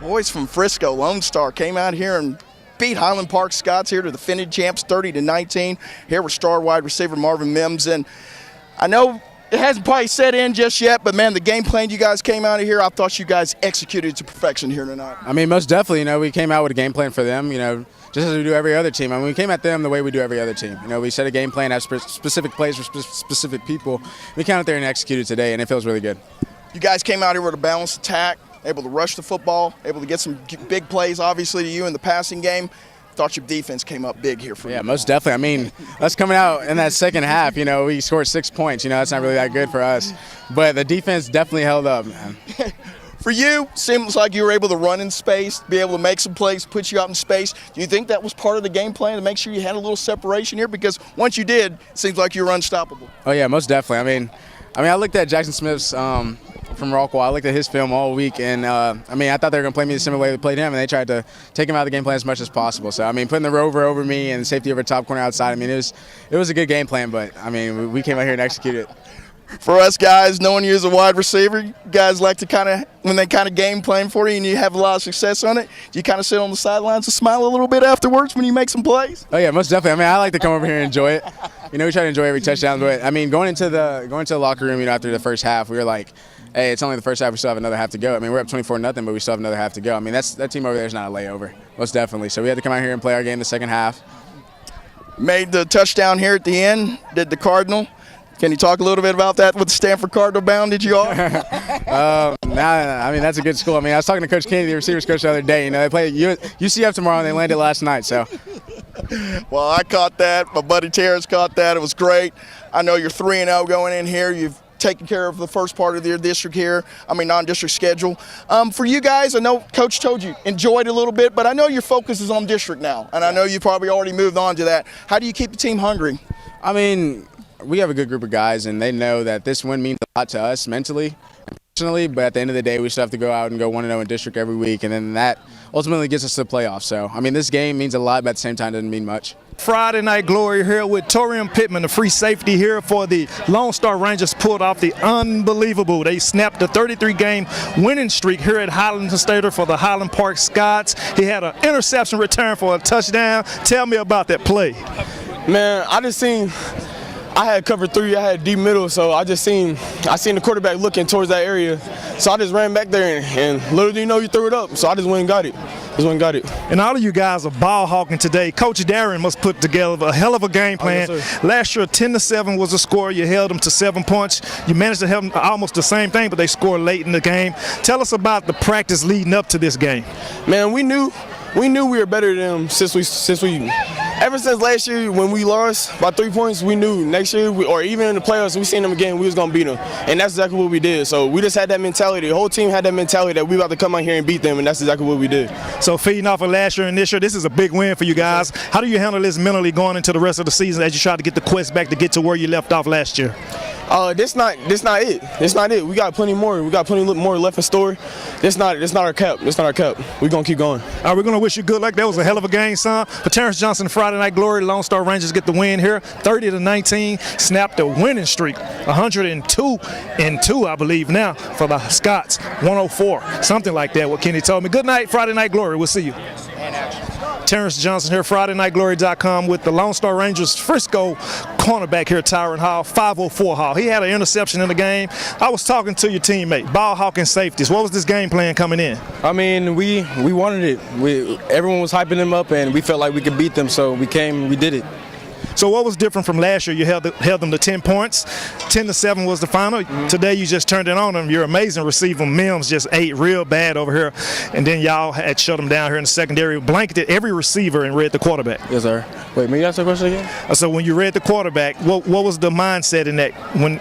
Boys from Frisco, Lone Star, came out here and beat Highland Park Scots here to the defending champs 30-19. Here with star wide receiver Marvin Mims. And I know it hasn't probably set in just yet, but man, the game plan you guys came out of here, I thought you guys executed to perfection here tonight. I mean, most definitely, we came out with a game plan for them, just as we do every other team. I mean, we came at them the way we do every other team. We set a game plan, have specific plays for specific people. We came out there and executed today, and it feels really good. You guys came out here with a balanced attack, able to rush the football, able to get some big plays, obviously, to you in the passing game. Thought your defense came up big here for you. Yeah, most definitely. I mean, us coming out in that second half, we scored 6 points. That's not really that good for us. But the defense definitely held up, man. For you, seems like you were able to run in space, be able to make some plays, put you out in space. Do you think that was part of the game plan to make sure you had a little separation here? Because once you did, it seems like you were unstoppable. Oh, yeah, most definitely. I mean, I looked at Jackson Smith's from Rockwell. I looked at his film all week, and I thought they were going to play me the similar way they played him, and they tried to take him out of the game plan as much as possible. So, putting the rover over me and safety over top corner outside, it was a good game plan, but, we came out here and executed it. For us guys, knowing you as a wide receiver, you guys like to when they game plan for you and you have a lot of success on it, do you sit on the sidelines and smile a little bit afterwards when you make some plays? Oh, yeah, most definitely. I like to come over here and enjoy it. We try to enjoy every touchdown, but, going into the locker room, after the first half, we were like, hey, it's only the first half. We still have another half to go. We're up 24-0, but we still have another half to go. That team over there is not a layover, most definitely. So we had to come out here and play our game the second half. Made the touchdown here at the end, did the Cardinal. Can you talk a little bit about that with the Stanford Cardinal bounded you all? That's a good school. I was talking to Coach Kennedy, the receivers coach, the other day. They play UCF tomorrow, and they landed last night. So. Well, I caught that. My buddy Terrence caught that. It was great. I know you're 3-0 going in here. You've taken care of the first part of your district here, non-district schedule. For you guys, I know Coach told you, enjoy it a little bit, but I know your focus is on district now, and I know you probably already moved on to that. How do you keep the team hungry? We have a good group of guys, and they know that this win means a lot to us mentally and personally, but at the end of the day, we still have to go out and go 1-0 in district every week, and then that ultimately gets us to the playoffs. So, this game means a lot, but at the same time, doesn't mean much. Friday Night Glory here with Torian Pittman, the free safety here for the Lone Star Rangers, pulled off the unbelievable. They snapped the 33-game winning streak here at Highland Stadium for the Highland Park Scots. He had an interception return for a touchdown. Tell me about that play. Man, I had cover 3, I had deep middle, so I seen the quarterback looking towards that area. So I just ran back there and little do you know, you threw it up. So I just went and got it. And all of you guys are ball hawking today. Coach Darren must put together a hell of a game plan. Oh, yes, last year, 10-7 was the score. You held them to 7 points. You managed to help them almost the same thing, but they scored late in the game. Tell us about the practice leading up to this game. Man, we knew we were better than them ever since last year when we lost by 3 points. We knew next year or even in the playoffs, we seen them again, we was gonna beat them, and that's exactly what we did. So we just had that mentality. The whole team had that mentality that we about to come out here and beat them, and that's exactly what we did. So feeding off of last year and this year, this is a big win for you guys. How do you handle this mentally going into the rest of the season as you try to get the quest back to get to where you left off last year? This not it. We got plenty more. We got plenty more left in store. This not our cap. We're gonna keep going. All right, we're gonna wish you good luck. That was a hell of a game, son. For Terrence Johnson, Friday Night Glory, Lone Star Rangers get the win here, 30-19. Snapped the winning streak, 102-2, I believe now for the Scots, 104, something like that. What Kenny told me. Good night, Friday Night Glory. We'll see you. Terrence Johnson here, FridayNightGlory.com with the Lone Star Rangers Frisco cornerback here, Tyron Hall, 504 Hall. He had an interception in the game. I was talking to your teammate, ball hawking safeties. What was this game plan coming in? We wanted it. Everyone was hyping them up, and we felt like we could beat them, so we did it. So what was different from last year? You held them to 10 points. 10-7 was the final. Today you just turned it on them. Your amazing receiver Mims just ate real bad over here, and then y'all had shut them down here in the secondary, blanketed every receiver and read the quarterback. Yes, sir. Wait, may you ask that question again? So when you read the quarterback, what was the mindset in that when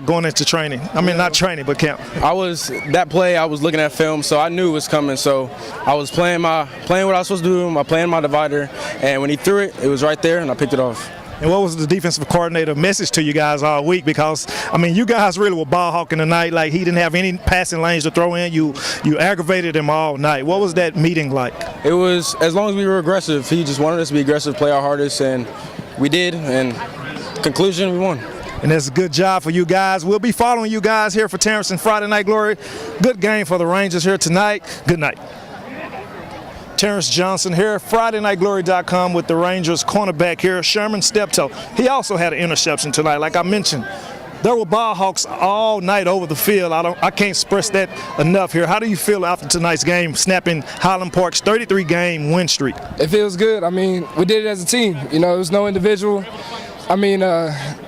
going into training? Not training, but camp. I was looking at film, so I knew it was coming. So I was playing what I was supposed to do, playing my divider, and when he threw it, it was right there, and I picked it off. And what was the defensive coordinator message to you guys all week? Because, you guys really were ball hawking tonight. Like, he didn't have any passing lanes to throw in. You aggravated him all night. What was that meeting like? It was, as long as we were aggressive, he just wanted us to be aggressive, play our hardest, and we did. And conclusion, we won. And that's a good job for you guys. We'll be following you guys here for Terrence and Friday Night Glory. Good game for the Rangers here tonight. Good night. Terrence Johnson here, FridayNightGlory.com with the Rangers cornerback here, Sherman Steptoe. He also had an interception tonight. Like I mentioned, there were ball hawks all night over the field. I can't express that enough here. How do you feel after tonight's game, snapping Highland Park's 33-game win streak? It feels good. I mean, we did it as a team. You know, it was no individual. I mean,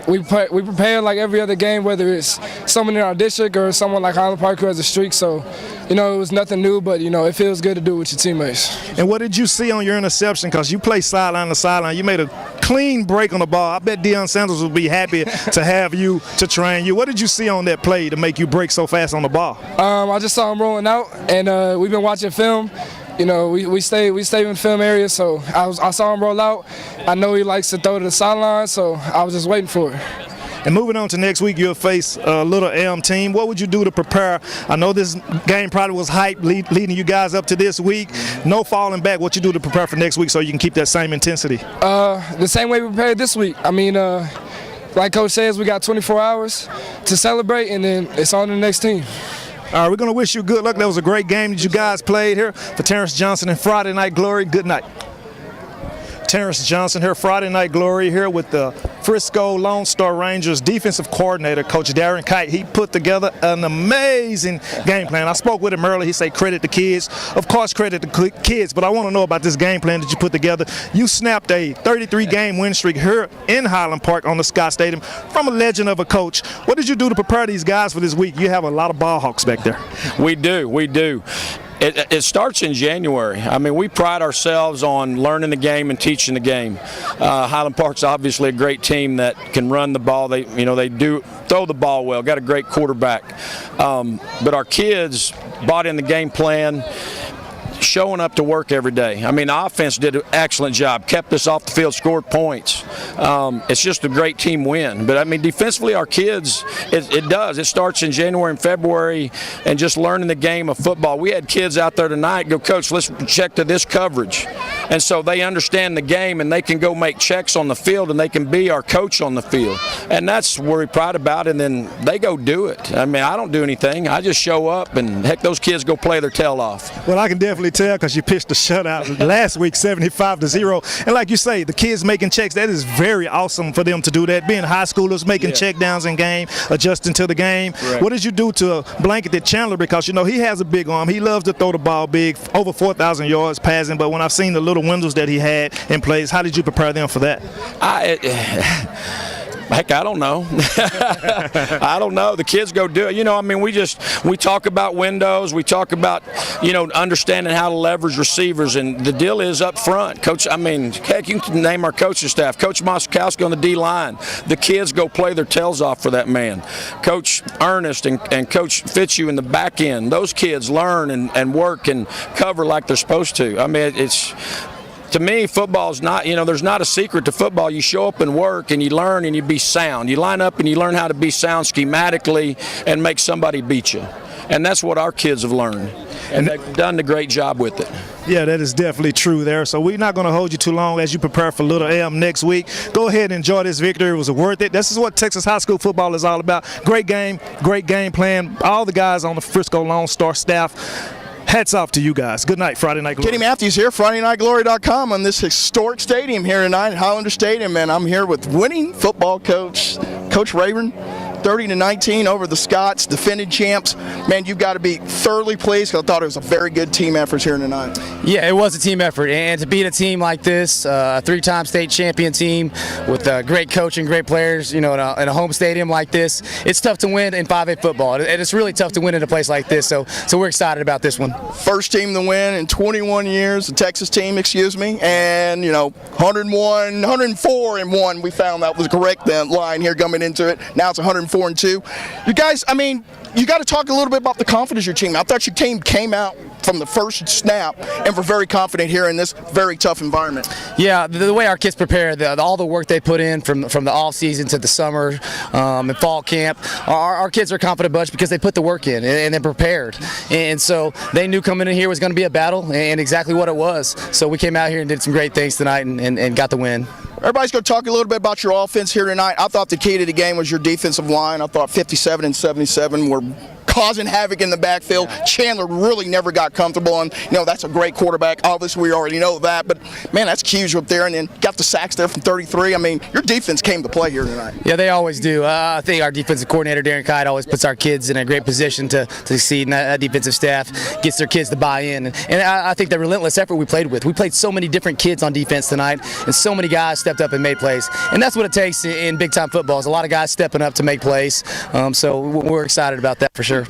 we prepare like every other game, whether it's someone in our district or someone like Highland Park who has a streak. So, you know, it was nothing new, but, you know, it feels good to do it with your teammates. And what did you see on your interception? Because you play sideline to sideline. You made a clean break on the ball. I bet Deion Sanders would be happy to have you, to train you. What did you see on that play to make you break so fast on the ball? I just saw him rolling out, and we've been watching film. You know, we stay in the film area, so I saw him roll out. I know he likes to throw to the sideline, so I was just waiting for it. And moving on to next week, you'll face a Little Elm team. What would you do to prepare? I know this game probably was hype leading you guys up to this week. No falling back. What you do to prepare for next week so you can keep that same intensity? The same way we prepared this week. I mean, like Coach says, we got 24 hours to celebrate, and then it's on to the next team. All right, we're going to wish you good luck. That was a great game that you guys played here. For Terrence Johnson and Friday Night Glory, good night. Terrence Johnson here, Friday Night Glory here with the Frisco Lone Star Rangers defensive coordinator, Coach Darren Kite. He put together an amazing game plan. I spoke with him earlier. He said credit the kids. Of course, credit the kids, but I want to know about this game plan that you put together. You snapped a 33-game win streak here in Highland Park on the Scott Stadium from a legend of a coach. What did you do to prepare these guys for this week? You have a lot of ball hawks back there. We do. It starts in January. I mean, we pride ourselves on learning the game and teaching the game. Highland Park's obviously a great team that can run the ball. They do throw the ball well. Got a great quarterback. But our kids bought in the game plan, showing up to work every day. I mean, the offense did an excellent job, kept us off the field, scored points. It's just a great team win. But, I mean, defensively, our kids, it does. It starts in January and February and just learning the game of football. We had kids out there tonight go, Coach, let's check to this coverage. And so they understand the game, and they can go make checks on the field, and they can be our coach on the field. And that's what we pride about, and then they go do it. I mean, I don't do anything. I just show up, and, heck, those kids go play their tail off. Well, I can definitely tell because you pitched a shutout last week, 75-0. And like you say, the kids making checks, that is very awesome for them to do that. Being high schoolers, making check downs in game, adjusting to the game. Right. What did you do to blanket that Chandler? Because, you know, he has a big arm. He loves to throw the ball big, over 4,000 yards passing. But when I've seen the little windows that he had in plays, how did you prepare them for that? Heck, I don't know. I don't know. The kids go do it. You know, I mean, we talk about windows. We talk about, you know, understanding how to leverage receivers. And the deal is up front. Coach, I mean, heck, you can name our coaching staff. Coach Moskowski on the D-line. The kids go play their tails off for that man. Coach Ernest and Coach Fitzhugh in the back end. Those kids learn and work and cover like they're supposed to. I mean, it's... To me, football is not, you know, there's not a secret to football. You show up and work and you learn and you be sound. You line up and you learn how to be sound schematically and make somebody beat you. And that's what our kids have learned. And they've done a great job with it. Yeah, that is definitely true there. So we're not going to hold you too long as you prepare for Little Elm next week. Go ahead and enjoy this victory. It was worth it. This is what Texas high school football is all about. Great game plan. All the guys on the Frisco Lone Star staff, hats off to you guys. Good night, Friday Night Glory. Kenny Matthews here, FridayNightGlory.com on this historic stadium here tonight, Highlander Stadium, and I'm here with winning football coach, Coach Rayburn. 30-19 over the Scots, defending champs. Man, you've got to be thoroughly pleased because I thought it was a very good team effort here tonight. Yeah, it was a team effort, and to beat a team like this, a three-time state champion team with great coaching, great players, you know, in a home stadium like this, it's tough to win in 5A football, and it's really tough to win in a place like this. So we're excited about this one. First team to win in 21 years, the Texas team, excuse me, and you know, 104-1. We found that was correct. That line here coming into it. Now it's 104-2. You guys, I mean, you got to talk a little bit about the confidence of your team. I thought your team came out from the first snap and were very confident here in this very tough environment. Yeah, the way our kids prepare, all the work they put in from the off season to the summer and fall camp, our kids are a confident bunch because they put the work in and they're prepared. And so they knew coming in here was going to be a battle, and exactly what it was. So we came out here and did some great things tonight and got the win. Everybody's going to talk a little bit about your offense here tonight. I thought the key to the game was your defensive line. I thought 57 and 77 were causing havoc in the backfield. Chandler really never got comfortable, and that's a great quarterback. Obviously, we already know that, but man, that's huge up there. And then got the sacks there from 33. I mean, your defense came to play here tonight. Yeah, they always do. I think our defensive coordinator, Darren Kite, always puts our kids in a great position to succeed, and that defensive staff gets their kids to buy in. And I think the relentless effort we played with. We played so many different kids on defense tonight, and so many guys stepped up and made plays. And that's what it takes in big-time football, is a lot of guys stepping up to make plays. So we're excited about that for sure.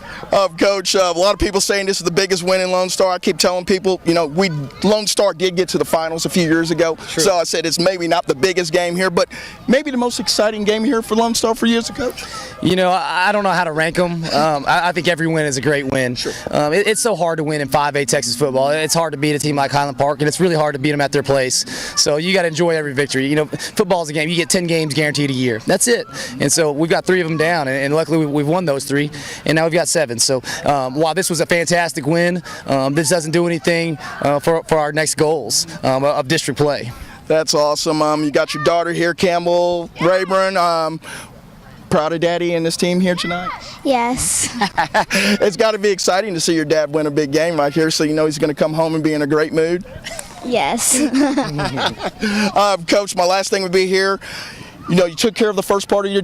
Coach, a lot of people saying this is the biggest win in Lone Star. I keep telling people, Lone Star did get to the finals a few years ago. True. So I said it's maybe not the biggest game here, but maybe the most exciting game here for Lone Star for you as a coach. I don't know how to rank them. I think every win is a great win. Sure. It's so hard to win in 5A Texas football. It's hard to beat a team like Highland Park, and it's really hard to beat them at their place. So you got to enjoy every victory. Football is a game. You get 10 games guaranteed a year. That's it. And so we've got 3 of them down, and luckily we've won those 3, and now we've got 7. So while this was a fantastic win, this doesn't do anything for our next goals of district play. That's awesome. You got your daughter here, Campbell Rayburn. Proud of Daddy and this team here tonight? Yes. It's got to be exciting to see your dad win a big game right here, so he's going to come home and be in a great mood. Yes. Coach, my last thing would be here. You took care of the first part of your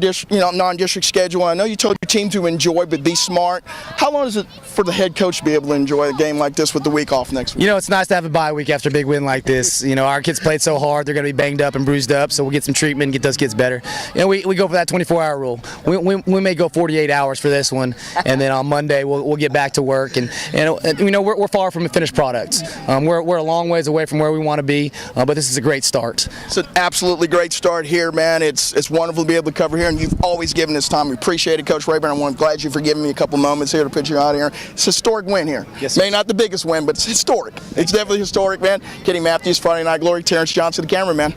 non-district schedule. I know you told your team to enjoy, but be smart. How long is it for the head coach to be able to enjoy a game like this with the week off next week? It's nice to have a bye week after a big win like this. Our kids played so hard; they're going to be banged up and bruised up. So we'll get some treatment and get those kids better. We go for that 24-hour rule. We may go 48 hours for this one, and then on Monday we'll get back to work. And we're far from a finished product. We're a long ways away from where we want to be, but this is a great start. It's an absolutely great start here, man. It's wonderful to be able to cover here, and you've always given us time. We appreciate it, Coach Rayburn. I'm glad you for giving me a couple moments here to put you out here. It's a historic win here. Yes, Maybe not the biggest win, but it's historic. It's definitely historic, man. Kenny Matthews, Friday Night Glory, Terrence Johnson, the cameraman.